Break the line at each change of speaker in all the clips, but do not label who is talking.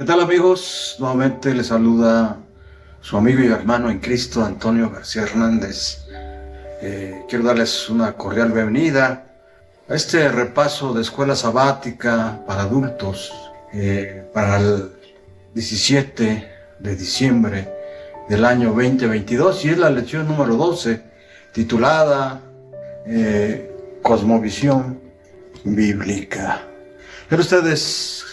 ¿Qué tal, amigos? Nuevamente les saluda su amigo y hermano en Cristo, Antonio García Hernández. Quiero darles una cordial bienvenida a este repaso de escuela sabática para adultos para el 17 de diciembre del año 2022, y es la lección número 12, titulada Cosmovisión Bíblica. Pero ustedes,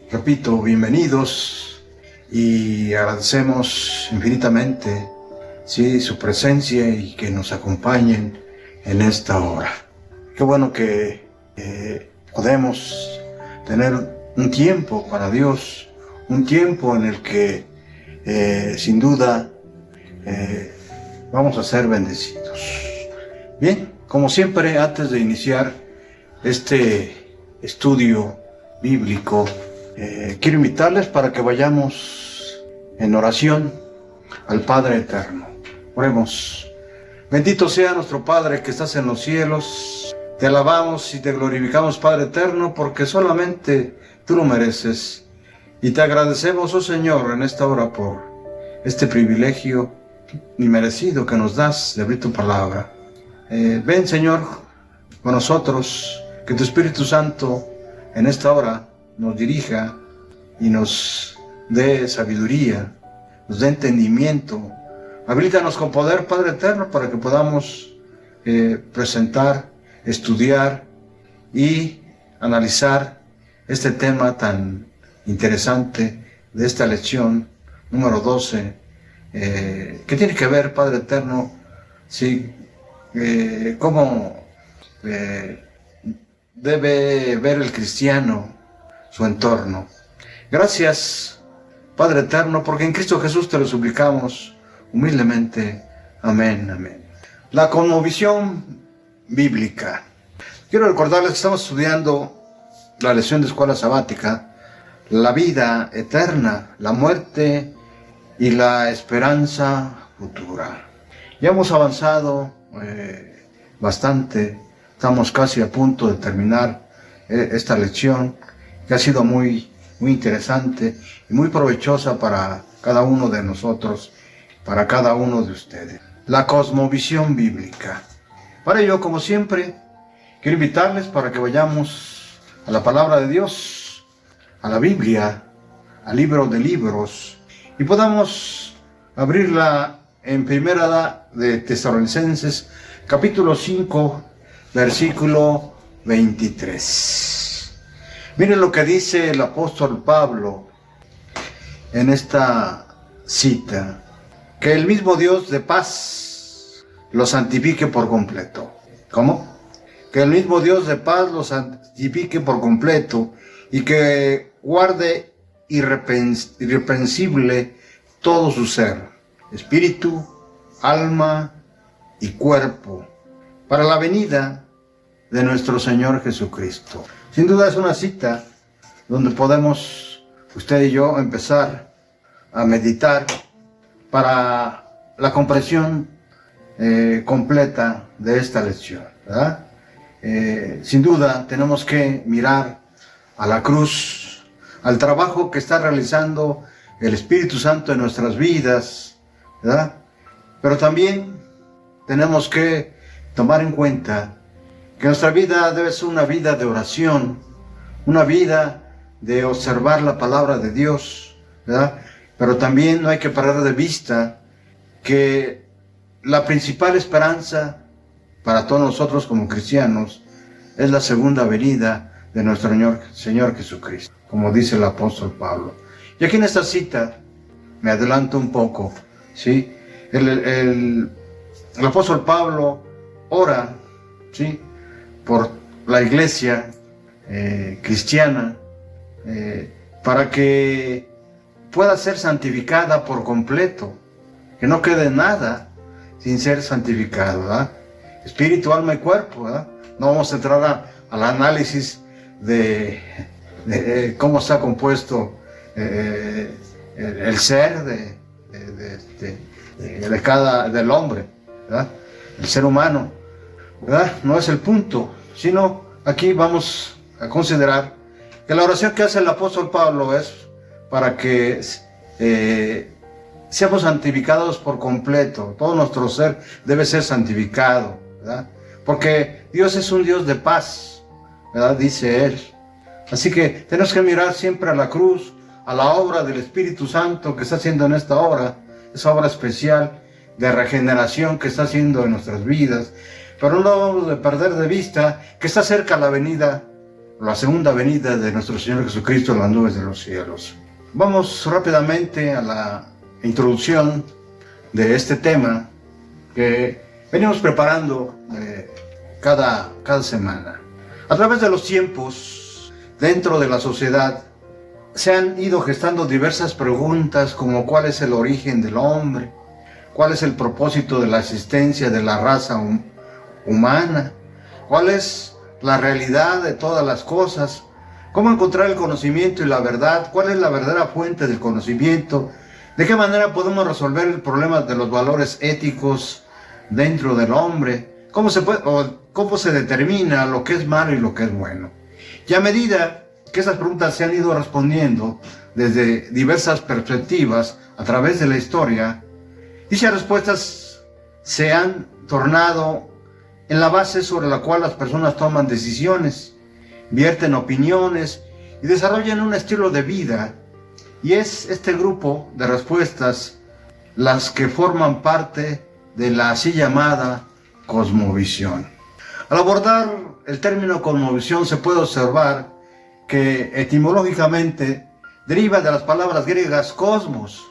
repito, bienvenidos, y agradecemos infinitamente su presencia y que nos acompañen en esta hora. Qué bueno que podemos tener un tiempo para Dios, un tiempo en el que sin duda vamos a ser bendecidos. Bien, como siempre, antes de iniciar este estudio bíblico, quiero invitarles para que vayamos en oración al Padre Eterno. Oremos. Bendito sea nuestro Padre que estás en los cielos. Te alabamos y te glorificamos, Padre Eterno, porque solamente tú lo mereces. Y te agradecemos, oh Señor, en esta hora por este privilegio inmerecido que nos das de abrir tu palabra. Ven, Señor, con nosotros, que tu Espíritu Santo en esta hora nos dirija y nos dé sabiduría, nos dé entendimiento. Habilítanos con poder, Padre Eterno, para que podamos presentar, estudiar y analizar este tema tan interesante de esta lección número 12, que tiene que ver, Padre Eterno, cómo debe ver el cristiano su entorno. Gracias, Padre Eterno, porque en Cristo Jesús te lo suplicamos humildemente. Amén, amén. La cosmovisión bíblica. Quiero recordarles que estamos estudiando la lección de escuela sabática, la vida eterna, la muerte y la esperanza futura. Ya hemos avanzado bastante, estamos casi a punto de terminar esta lección, que ha sido muy interesante y muy provechosa para cada uno de nosotros, para cada uno de ustedes. La cosmovisión bíblica. Para ello, como siempre, quiero invitarles para que vayamos a la palabra de Dios, a la Biblia, al libro de libros, y podamos abrirla en Primera de Tesalonicenses, capítulo 5, versículo 23. Miren lo que dice el apóstol Pablo en esta cita: que el mismo Dios de paz los santifique por completo. ¿Cómo? Que el mismo Dios de paz los santifique por completo y que guarde irreprensible todo su ser, espíritu, alma y cuerpo, para la venida de nuestro Señor Jesucristo. Sin duda es una cita donde podemos, usted y yo, empezar a meditar para la comprensión completa de esta lección, ¿verdad? Sin duda tenemos que mirar a la cruz, al trabajo que está realizando el Espíritu Santo en nuestras vidas, ¿verdad? Pero también tenemos que tomar en cuenta que nuestra vida debe ser una vida de oración, una vida de observar la palabra de Dios, ¿verdad? Pero también no hay que perder de vista que la principal esperanza para todos nosotros como cristianos es la segunda venida de nuestro Señor Jesucristo, como dice el apóstol Pablo. Y aquí en esta cita, me adelanto un poco, ¿sí? El apóstol Pablo ora, ¿sí?, por la iglesia cristiana, para que pueda ser santificada por completo, que no quede nada sin ser santificado, ¿verdad? Espíritu, alma y cuerpo, ¿verdad? No vamos a entrar al análisis de cómo está compuesto el ser del hombre, ¿verdad? El ser humano, ¿verdad? No es el punto, sino aquí vamos a considerar que la oración que hace el apóstol Pablo es para que seamos santificados por completo. Todo nuestro ser debe ser santificado, ¿verdad? Porque Dios es un Dios de paz, ¿verdad? Dice Él. Así que tenemos que mirar siempre a la cruz, a la obra del Espíritu Santo que está haciendo en esta hora, esa obra especial de regeneración que está haciendo en nuestras vidas. Pero no vamos a perder de vista que está cerca la venida, la segunda venida de nuestro Señor Jesucristo en las nubes de los cielos. Vamos rápidamente a la introducción de este tema que venimos preparando cada semana. A través de los tiempos, dentro de la sociedad, se han ido gestando diversas preguntas como cuál es el origen del hombre, cuál es el propósito de la existencia de la raza humana, cuál es la realidad de todas las cosas, cómo encontrar el conocimiento y la verdad, cuál es la verdadera fuente del conocimiento, de qué manera podemos resolver el problema de los valores éticos dentro del hombre, cómo se determina lo que es malo y lo que es bueno. Y a medida que esas preguntas se han ido respondiendo desde diversas perspectivas a través de la historia, dichas respuestas se han tornado en la base sobre la cual las personas toman decisiones, vierten opiniones y desarrollan un estilo de vida. Y es este grupo de respuestas las que forman parte de la así llamada cosmovisión. Al abordar el término cosmovisión se puede observar que etimológicamente deriva de las palabras griegas cosmos,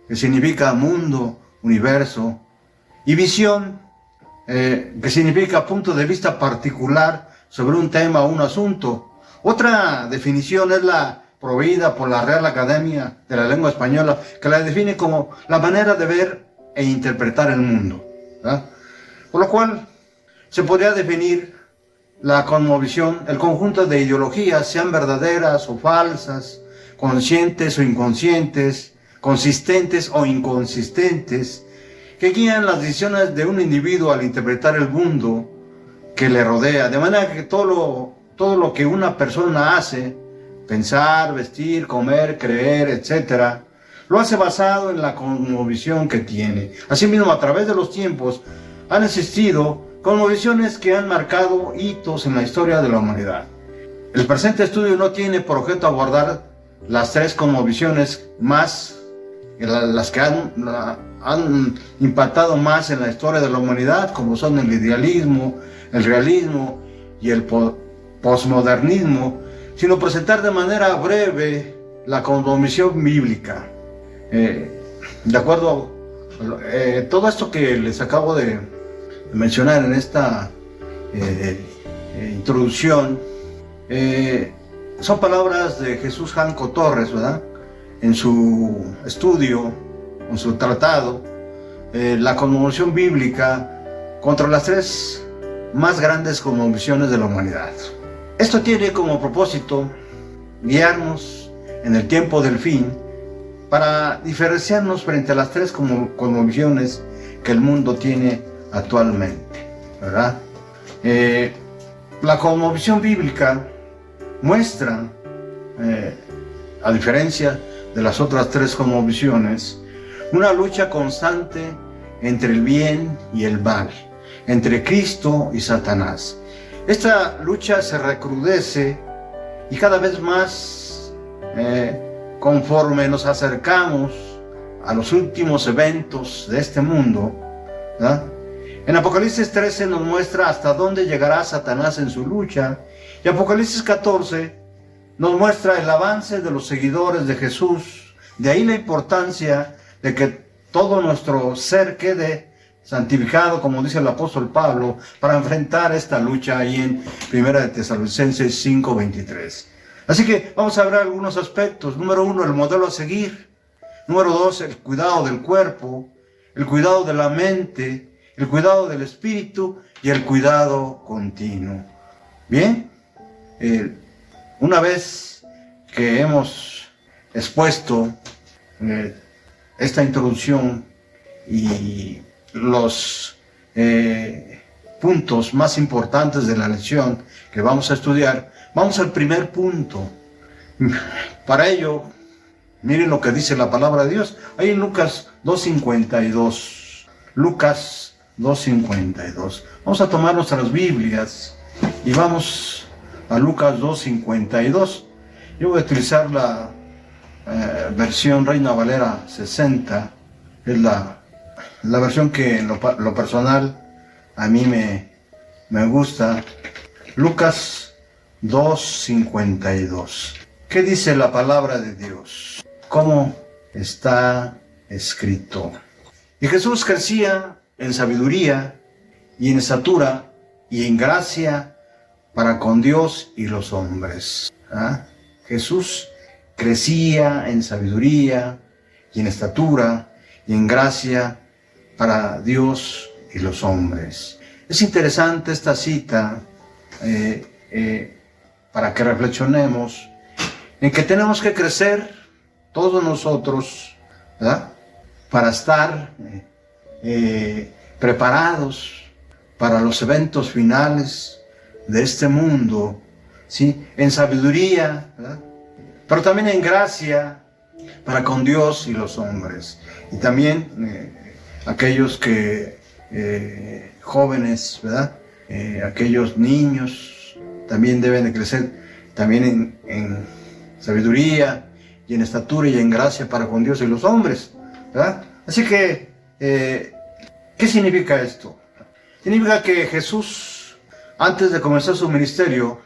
que significa mundo, universo, y visión, que significa punto de vista particular sobre un tema o un asunto. Otra definición es la proveída por la Real Academia de la Lengua Española, que la define como la manera de ver e interpretar el mundo, ¿verdad? Por lo cual se podría definir la cosmovisión, el conjunto de ideologías, sean verdaderas o falsas, conscientes o inconscientes, consistentes o inconsistentes, que guían las decisiones de un individuo al interpretar el mundo que le rodea, de manera que todo lo que una persona hace, pensar, vestir, comer, creer, etc., lo hace basado en la cosmovisión que tiene. Asimismo, a través de los tiempos han existido cosmovisiones que han marcado hitos en la historia de la humanidad. El presente estudio no tiene por objeto abordar las tres cosmovisiones más, las que han impactado más en la historia de la humanidad, como son el idealismo, el realismo y el posmodernismo, sino presentar de manera breve la cosmovisión bíblica. De acuerdo, todo esto que les acabo de mencionar en esta introducción son palabras de Jesús Janco Torres, ¿verdad? En su estudio, en su tratado, la cosmovisión bíblica contra las tres más grandes cosmovisiones de la humanidad. Esto tiene como propósito guiarnos en el tiempo del fin para diferenciarnos frente a las tres cosmovisiones que el mundo tiene actualmente, ¿verdad? La cosmovisión bíblica muestra, a diferencia de las otras tres cosmovisiones, una lucha constante entre el bien y el mal, entre Cristo y Satanás. Esta lucha se recrudece y cada vez más conforme nos acercamos a los últimos eventos de este mundo, ¿verdad? En Apocalipsis 13 nos muestra hasta dónde llegará Satanás en su lucha, y Apocalipsis 14 nos muestra el avance de los seguidores de Jesús. De ahí la importancia de que todo nuestro ser quede santificado, como dice el apóstol Pablo, para enfrentar esta lucha ahí en 1 Tesalonicenses 5:23. Así que vamos a ver algunos aspectos. Número 1, el modelo a seguir. Número 2, el cuidado del cuerpo, el cuidado de la mente, el cuidado del espíritu y el cuidado continuo. Bien, una vez que hemos expuesto esta introducción y los puntos más importantes de la lección que vamos a estudiar, vamos al primer punto. Para ello, Miren lo que dice la palabra de Dios. Ahí en Lucas 2:52. Lucas 2:52. Vamos a tomar nuestras Biblias y vamos a Lucas 2:52. Yo voy a utilizar la versión Reina Valera 60. Es la versión que en lo personal a mí me gusta. Lucas 2:52. ¿Qué dice la palabra de Dios? ¿Cómo está escrito? Y Jesús crecía en sabiduría y en estatura y en gracia para con Dios y los hombres. ¿Ah? Jesús crecía en sabiduría y en estatura y en gracia para Dios y los hombres. Es interesante esta cita para que reflexionemos en que tenemos que crecer todos nosotros, ¿verdad?, para estar preparados para los eventos finales de este mundo, ¿sí?, en sabiduría, ¿verdad?, pero también en gracia para con Dios y los hombres. Y también aquellos que jóvenes, ¿verdad?, aquellos niños también deben de crecer también en sabiduría y en estatura y en gracia para con Dios y los hombres, ¿verdad? Así que, ¿qué significa esto? Significa que Jesús, antes de comenzar su ministerio,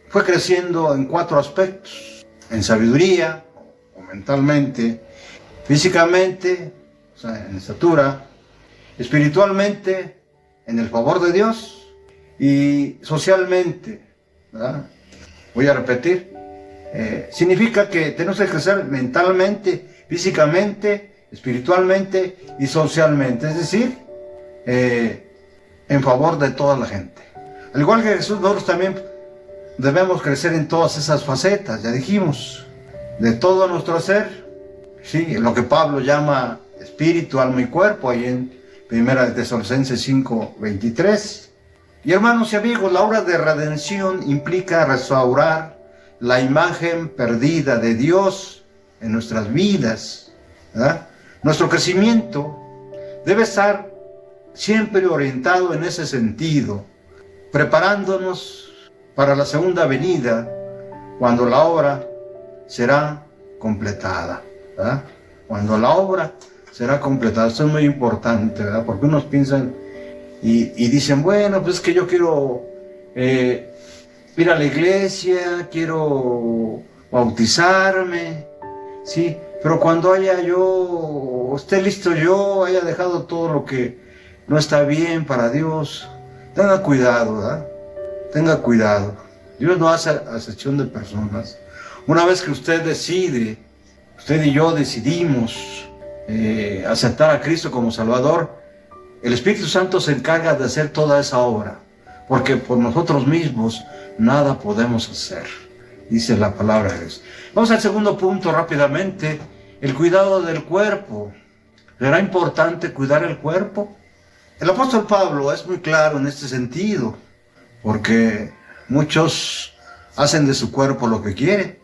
fue creciendo en 4 aspectos: en sabiduría, o mentalmente, físicamente, o sea, en estatura, espiritualmente, en el favor de Dios, y socialmente, ¿verdad? Voy a repetir. Significa que tenemos que crecer mentalmente, físicamente, espiritualmente y socialmente, es decir, en favor de toda la gente. Al igual que Jesús, nosotros también debemos crecer en todas esas facetas, ya dijimos, de todo nuestro ser, ¿sí?, lo que Pablo llama espíritu, alma y cuerpo, ahí en 1 Tesalonicenses 5:23. Y hermanos y amigos, la obra de redención implica restaurar la imagen perdida de Dios en nuestras vidas, ¿verdad? Nuestro crecimiento debe estar siempre orientado en ese sentido, preparándonos para la segunda venida, cuando la obra será completada, ¿verdad? Cuando la obra será completada. Esto es muy importante, ¿verdad? Porque unos piensan y dicen, bueno, pues es que yo quiero ir a la iglesia, quiero bautizarme, ¿sí? Pero cuando esté listo yo, haya dejado todo lo que no está bien para Dios, tenga cuidado, ¿verdad? Tenga cuidado. Dios no hace acepción de personas. Una vez que usted decide, usted y yo decidimos aceptar a Cristo como Salvador, el Espíritu Santo se encarga de hacer toda esa obra, porque por nosotros mismos nada podemos hacer, dice la palabra de Dios. Vamos al segundo punto rápidamente: el cuidado del cuerpo. ¿Será importante cuidar el cuerpo? El apóstol Pablo es muy claro en este sentido, porque muchos hacen de su cuerpo lo que quieren,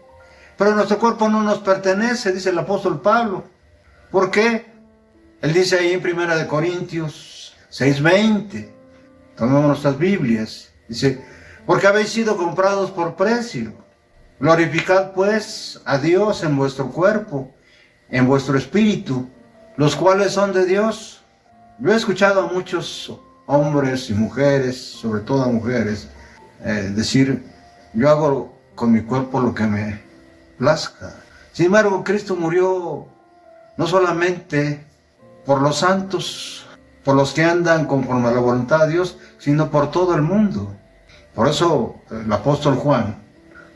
pero nuestro cuerpo no nos pertenece, dice el apóstol Pablo. ¿Por qué? Él dice ahí en 1 Corintios 6:20, tomemos nuestras Biblias, dice: porque habéis sido comprados por precio. Glorificad pues a Dios en vuestro cuerpo, en vuestro espíritu, los cuales son de Dios. Yo he escuchado a muchos hombres y mujeres, sobre todo a mujeres, decir: yo hago con mi cuerpo lo que me plazca. Sin embargo, Cristo murió no solamente por los santos, por los que andan conforme a la voluntad de Dios, sino por todo el mundo. Por eso el apóstol Juan,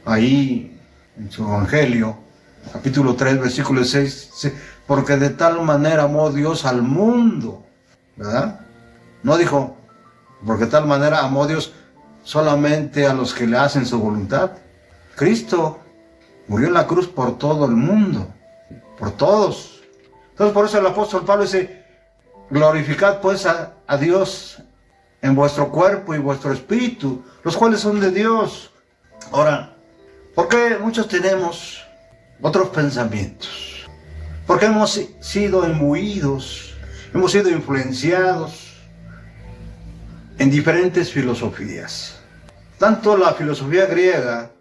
ahí en su Evangelio, capítulo 3, versículo 6, dice: porque de tal manera amó Dios al mundo, ¿verdad? No dijo, porque de tal manera amó Dios solamente a los que le hacen su voluntad. Cristo murió en la cruz por todo el mundo, por todos. Entonces por eso el apóstol Pablo dice: glorificad pues a Dios en vuestro cuerpo y vuestro espíritu, los cuales son de Dios. Ahora, ¿por qué muchos tenemos otros pensamientos? porque hemos sido imbuidos, hemos sido influenciados en diferentes filosofías. Tanto la filosofía griega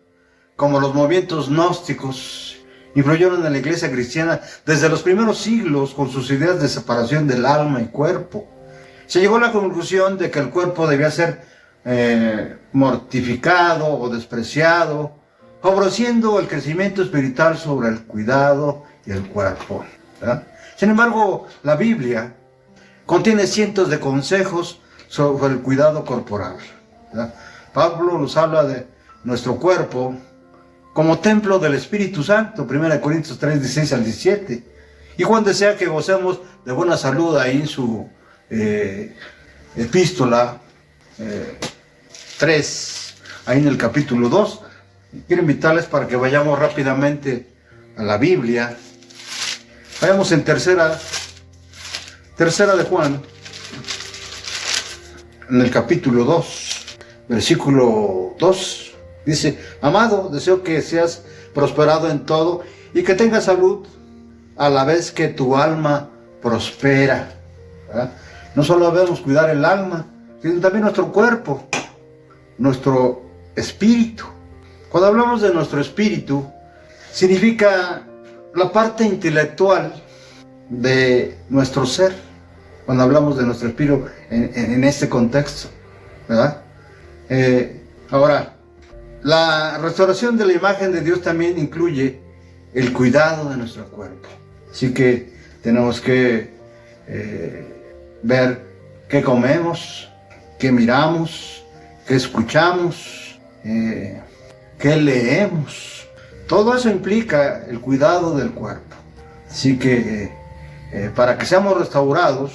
como los movimientos gnósticos influyeron en la iglesia cristiana desde los primeros siglos con sus ideas de separación del alma y cuerpo. Se llegó a la conclusión de que el cuerpo debía ser mortificado o despreciado, favoreciendo el crecimiento espiritual sobre el cuidado y el cuerpo, ¿verdad? Sin embargo, la Biblia contiene cientos de consejos sobre el cuidado corporal, ¿verdad? Pablo nos habla de nuestro cuerpo como templo del Espíritu Santo, 1 Corintios 3, 16 al 17. Y Juan desea que gocemos de buena salud ahí en su epístola 3, ahí en el capítulo 2. Quiero invitarles para que vayamos rápidamente a la Biblia. Vayamos en tercera de Juan, en el capítulo 2, versículo 2. Dice: amado, deseo que seas prosperado en todo y que tengas salud a la vez que tu alma prospera, ¿verdad? No solo debemos cuidar el alma, sino también nuestro cuerpo, nuestro espíritu. Cuando hablamos de nuestro espíritu, significa la parte intelectual de nuestro ser. Cuando hablamos de nuestro espíritu en este contexto, ¿verdad? Ahora, la restauración de la imagen de Dios también incluye el cuidado de nuestro cuerpo. Así que tenemos que ver qué comemos, qué miramos, qué escuchamos, qué leemos. Todo eso implica el cuidado del cuerpo. Así que para que seamos restaurados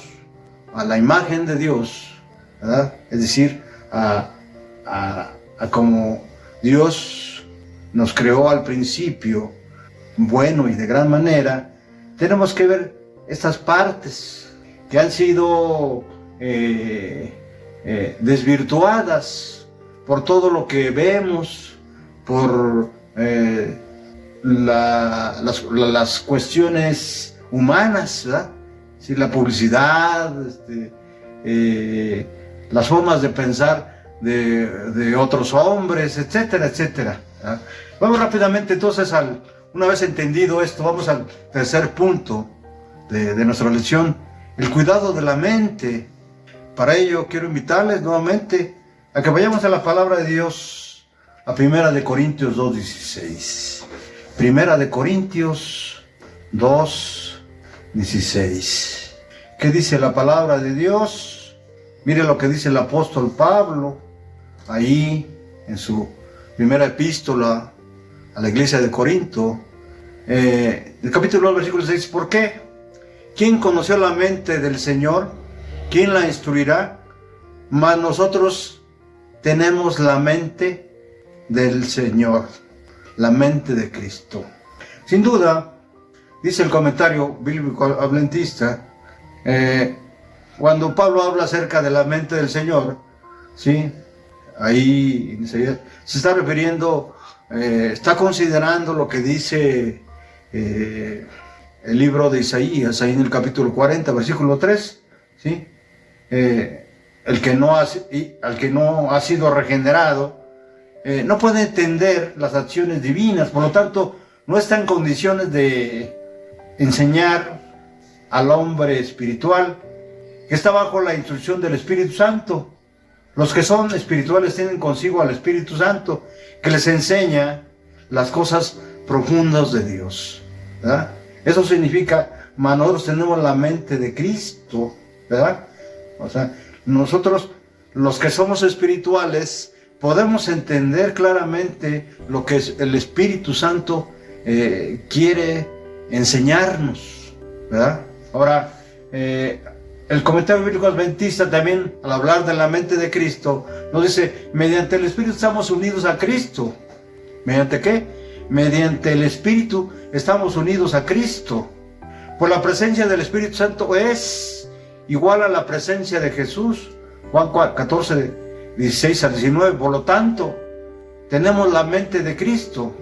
a la imagen de Dios, ¿verdad? Es decir, a como Dios nos creó al principio, bueno y de gran manera, tenemos que ver estas partes que han sido desvirtuadas por todo lo que vemos, por las cuestiones humanas, ¿verdad? Sí, la publicidad, las formas de pensar de otros hombres, etcétera, etcétera, ¿verdad? Vamos rápidamente entonces una vez entendido esto, vamos al tercer punto de nuestra lección: el cuidado de la mente. Para ello quiero invitarles nuevamente a que vayamos a la palabra de Dios, a 1 Corintios 2:16. 1 Corintios 2:16. ¿Qué dice la palabra de Dios? Mire lo que dice el apóstol Pablo ahí en su primera epístola a la iglesia de Corinto, el capítulo 2, versículo 6. ¿Por qué? ¿Quién conoció la mente del Señor? ¿Quién la instruirá? Mas nosotros tenemos la mente del Señor, la mente de Cristo. Sin duda, dice el comentario bíblico adventista, cuando Pablo habla acerca de la mente del Señor, ¿sí? Ahí se está refiriendo, está considerando lo que dice el libro de Isaías, ahí en el capítulo 40, versículo 3, ¿sí? Al que no ha sido regenerado, no puede entender las acciones divinas, por lo tanto, no está en condiciones de enseñar al hombre espiritual que está bajo la instrucción del Espíritu Santo. Los que son espirituales tienen consigo al Espíritu Santo, que les enseña las cosas profundas de Dios, ¿verdad? Eso significa, nosotros tenemos la mente de Cristo, ¿verdad? O sea, nosotros, los que somos espirituales, podemos entender claramente lo que el Espíritu Santo quiere enseñarnos, ¿verdad? Ahora, el comentario bíblico adventista también, al hablar de la mente de Cristo, nos dice: mediante el Espíritu estamos unidos a Cristo. ¿Mediante qué? Mediante el Espíritu estamos unidos a Cristo. Pues la presencia del Espíritu Santo es igual a la presencia de Jesús. Juan 14, 16 al 19. Por lo tanto, tenemos la mente de Cristo.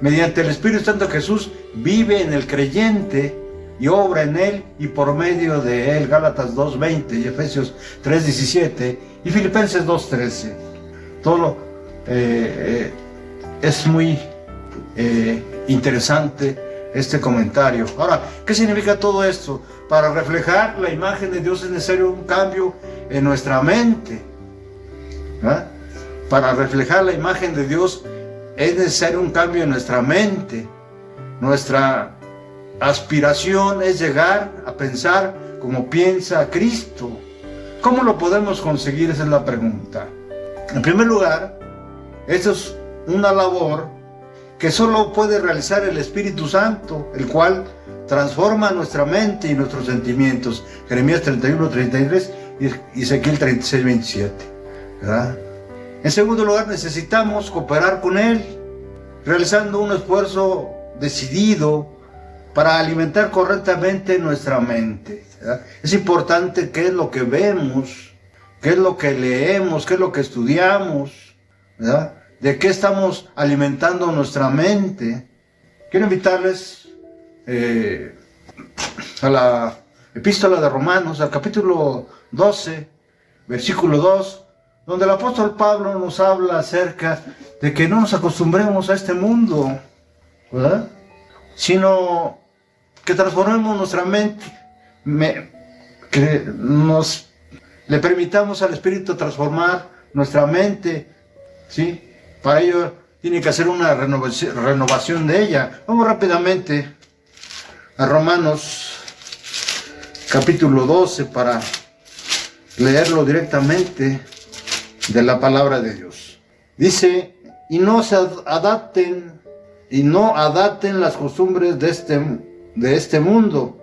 Mediante el Espíritu Santo, Jesús vive en el creyente, y obra en él y por medio de él. Gálatas 2:20 y Efesios 3:17 y Filipenses 2:13. Todo es muy interesante este comentario. Ahora, ¿qué significa todo esto? Para reflejar la imagen de Dios es necesario un cambio en nuestra mente. Para reflejar la imagen de Dios es necesario un cambio en nuestra mente. Nuestra aspiración es llegar a pensar como piensa Cristo. ¿Cómo lo podemos conseguir? Esa es la pregunta. En primer lugar, esto es una labor que solo puede realizar el Espíritu Santo, el cual transforma nuestra mente y nuestros sentimientos. Jeremías 31:33 y Ezequiel 36:27. ¿Verdad? En segundo lugar, necesitamos cooperar con Él, realizando un esfuerzo decidido para alimentar correctamente nuestra mente. ¿Verdad? Es importante qué es lo que vemos, qué es lo que leemos, qué es lo que estudiamos, ¿verdad? De qué estamos alimentando nuestra mente. Quiero invitarles a la epístola de Romanos, al capítulo 12, versículo 2, donde el apóstol Pablo nos habla acerca de que no nos acostumbremos a este mundo, ¿verdad? Sino que transformemos nuestra mente, que le permitamos al Espíritu transformar nuestra mente, ¿sí? Para ello tiene que hacer una renovación de ella. Vamos rápidamente a Romanos capítulo 12 para leerlo directamente de la palabra de Dios. Dice, y no adapten las costumbres de este mundo,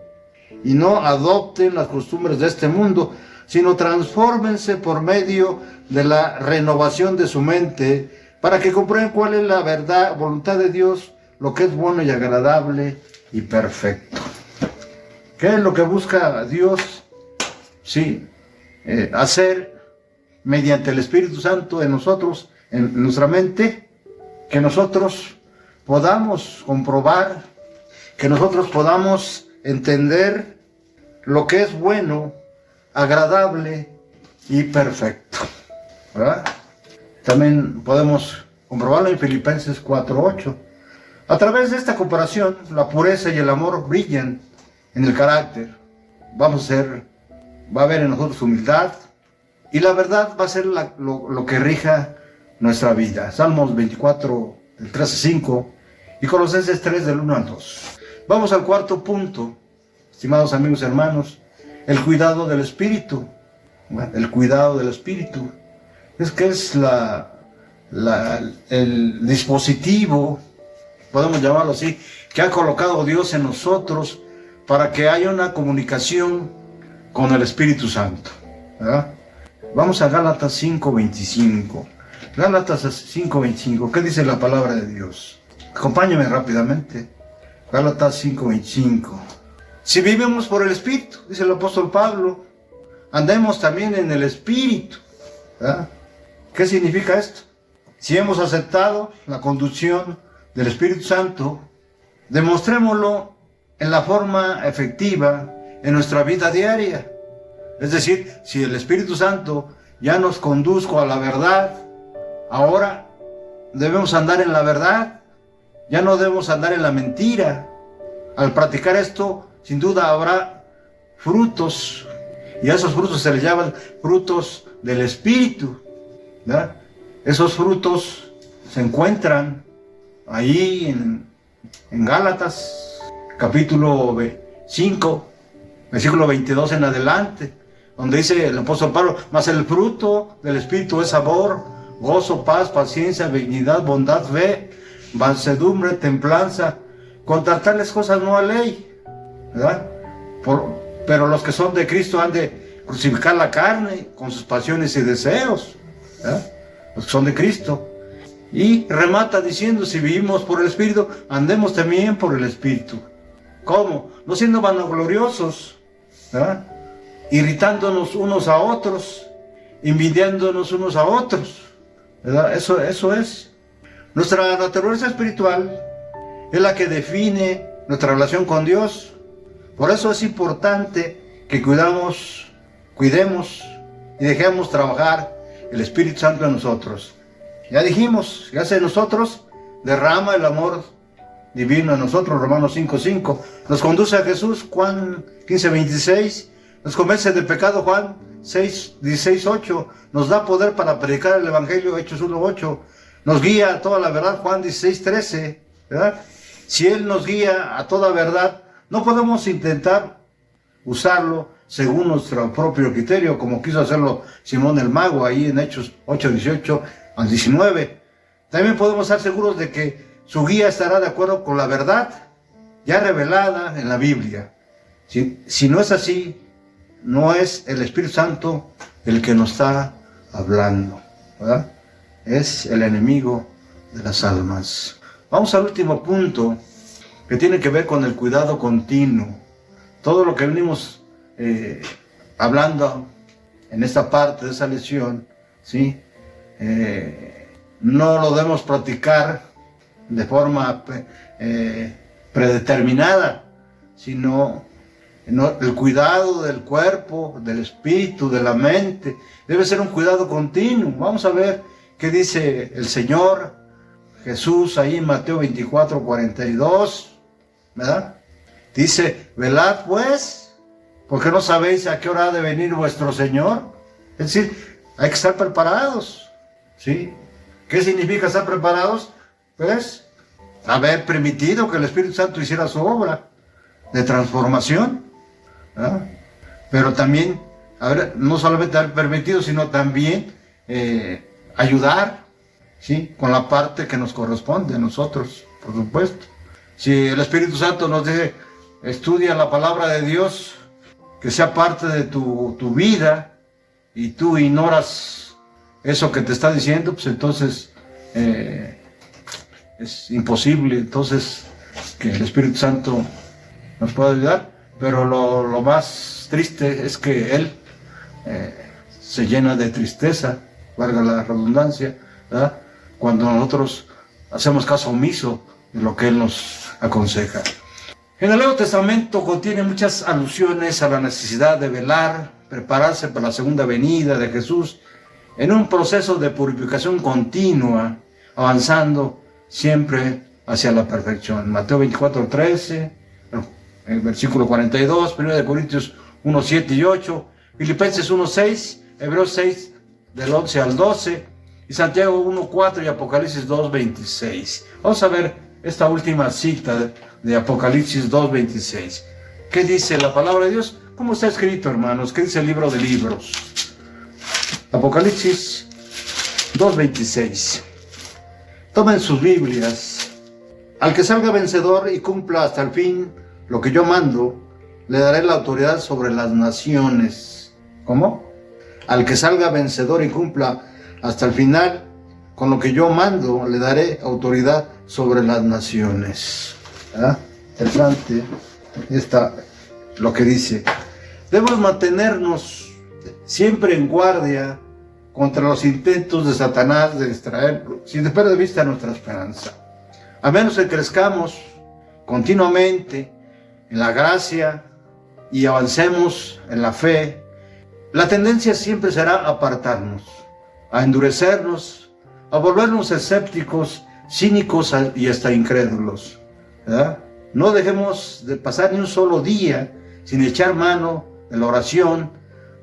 y no adopten las costumbres de este mundo, sino transfórmense por medio de la renovación de su mente, para que comprueben cuál es la verdad, voluntad de Dios, lo que es bueno y agradable y perfecto. ¿Qué es lo que busca Dios? Sí, hacer mediante el Espíritu Santo en nosotros, en nuestra mente, que nosotros podamos comprobar, que nosotros podamos entender lo que es bueno, agradable y perfecto, ¿verdad? También podemos comprobarlo en Filipenses 4:8. A través de esta comparación, la pureza y el amor brillan en el carácter. Va a haber en nosotros humildad, y la verdad va a ser lo que rija nuestra vida. Salmos 24, del 3-5, y Colosenses 3, del 1 al 2. Vamos al cuarto punto, estimados amigos y hermanos, el cuidado del Espíritu. El cuidado del Espíritu. Es que es el dispositivo, podemos llamarlo así, que ha colocado Dios en nosotros para que haya una comunicación con el Espíritu Santo, ¿verdad? Vamos a Gálatas 5:25. Gálatas 5:25. ¿Qué dice la palabra de Dios? Acompáñame rápidamente. Gálatas 5:25. Si vivimos por el Espíritu, dice el apóstol Pablo, andemos también en el Espíritu, ¿verdad? ¿Qué significa esto? Si hemos aceptado la conducción del Espíritu Santo, demostrémoslo en la forma efectiva en nuestra vida diaria. Es decir, si el Espíritu Santo ya nos conduzco a la verdad, ahora debemos andar en la verdad, ya no debemos andar en la mentira. Al practicar esto, sin duda habrá frutos, y a esos frutos se les llaman frutos del Espíritu, ¿verdad? Esos frutos se encuentran ahí en Gálatas, capítulo 5, versículo 22 en adelante, donde dice el apóstol Pablo, mas el fruto del Espíritu es amor, gozo, paz, paciencia, benignidad, bondad, fe, mansedumbre, templanza. Contra tales cosas no hay ley, ¿verdad? Pero los que son de Cristo han de crucificar la carne con sus pasiones y deseos, ¿verdad? Los que son de Cristo. Y remata diciendo, si vivimos por el Espíritu, andemos también por el Espíritu. ¿Cómo? No siendo vanagloriosos, ¿verdad? Irritándonos unos a otros, envidiándonos unos a otros, ¿verdad? Eso es. Nuestra naturaleza espiritual es la que define nuestra relación con Dios. Por eso es importante que cuidemos y dejemos trabajar el Espíritu Santo en nosotros. Ya dijimos, que hace en nosotros, derrama el amor divino en nosotros, Romanos 5:5. Nos conduce a Jesús, Juan 15:26. Nos convence de pecado, Juan 16:8. Nos da poder para predicar el Evangelio, Hechos 1:8. Nos guía a toda la verdad, Juan 16:13. ¿Verdad? Si Él nos guía a toda verdad, no podemos intentar usarlo según nuestro propio criterio, como quiso hacerlo Simón el Mago, ahí en Hechos 8:18 al 19. También podemos estar seguros de que su guía estará de acuerdo con la verdad ya revelada en la Biblia. Si no es así, no es el Espíritu Santo el que nos está hablando, ¿verdad? Es el enemigo de las almas. Vamos al último punto, que tiene que ver con el cuidado continuo. Todo lo que venimos hablando en esta parte de esa lección, ¿sí? No lo debemos practicar de forma predeterminada, sino el cuidado del cuerpo, del espíritu, de la mente. Debe ser un cuidado continuo. Vamos a ver qué dice el Señor Jesús ahí en Mateo 24:42, ¿verdad? Dice, velad pues, porque no sabéis a qué hora ha de venir vuestro Señor. Es decir, hay que estar preparados, ¿sí? ¿Qué significa estar preparados? Pues, haber permitido que el Espíritu Santo hiciera su obra de transformación, ¿verdad? Pero también, no solamente haber permitido, sino también ayudar, ¿sí? Con la parte que nos corresponde a nosotros, por supuesto. Si el Espíritu Santo nos dice, estudia la palabra de Dios, que sea parte de tu vida, y tú ignoras eso que te está diciendo, pues entonces es imposible entonces que el Espíritu Santo nos pueda ayudar. Pero lo más triste es que Él se llena de tristeza, valga la redundancia, ¿verdad? Cuando nosotros hacemos caso omiso de lo que Él nos aconseja. En el Nuevo Testamento contiene muchas alusiones a la necesidad de velar, prepararse para la segunda venida de Jesús en un proceso de purificación continua, avanzando siempre hacia la perfección. Mateo 24:13, el versículo 42, 1 Corintios 1:7 y 8, Filipenses 1:6, Hebreos 6, del 11 al 12, y Santiago 1:4 y Apocalipsis 2:26. Vamos a ver esta última cita de Apocalipsis 2:26. ¿Qué dice la palabra de Dios? ¿Cómo está escrito, hermanos? ¿Qué dice el libro de libros? Apocalipsis 2:26. Tomen sus Biblias. Al que salga vencedor y cumpla hasta el fin lo que yo mando, le daré la autoridad sobre las naciones. ¿Cómo? Al que salga vencedor y cumpla hasta el final con lo que yo mando, le daré autoridad sobre las naciones. ¿Ah? Interesante está lo que dice. Debemos mantenernos siempre en guardia contra los intentos de Satanás de distraer, sin perder de vista nuestra esperanza. A menos que crezcamos continuamente en la gracia y avancemos en la fe, la tendencia siempre será apartarnos, a endurecernos, a volvernos escépticos, cínicos y hasta incrédulos, ¿verdad? No dejemos de pasar ni un solo día sin echar mano de la oración,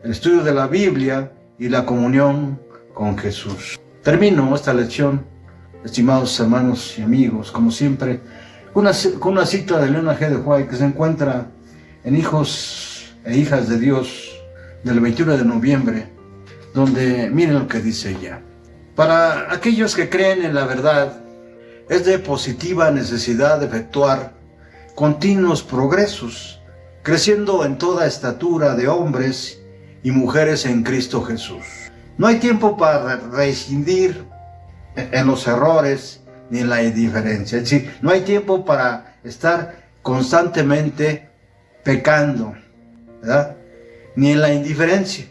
el estudio de la Biblia y la comunión con Jesús. Termino esta lección, estimados hermanos y amigos, como siempre, con una cita de Leonard G. de White que se encuentra en Hijos e Hijas de Dios del 21 de noviembre, donde miren lo que dice ella. Para aquellos que creen en la verdad, es de positiva necesidad de efectuar continuos progresos, creciendo en toda estatura de hombres y mujeres en Cristo Jesús. No hay tiempo para reincidir en los errores ni en la indiferencia. Es decir, no hay tiempo para estar constantemente pecando, ¿verdad? Ni en la indiferencia.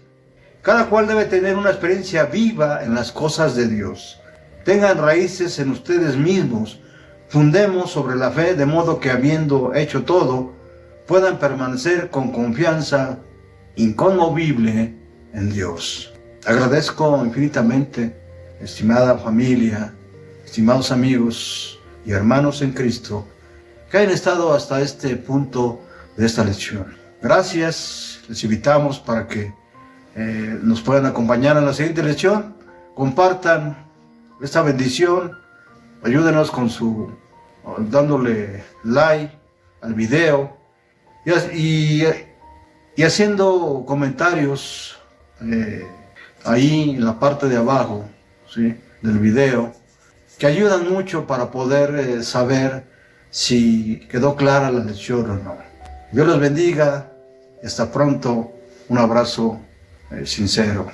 Cada cual debe tener una experiencia viva en las cosas de Dios. Tengan raíces en ustedes mismos. Fundemos sobre la fe, de modo que habiendo hecho todo, puedan permanecer con confianza inconmovible en Dios. Agradezco infinitamente, estimada familia, estimados amigos y hermanos en Cristo, que hayan estado hasta este punto de esta lección. Gracias, les invitamos para que nos puedan acompañar en la siguiente lección. Compartan esta bendición, ayúdenos dándole like al video y haciendo comentarios ahí en la parte de abajo, ¿sí?, del video, que ayudan mucho para poder saber si quedó clara la lección o no. Dios los bendiga y hasta pronto. Un abrazo sincero.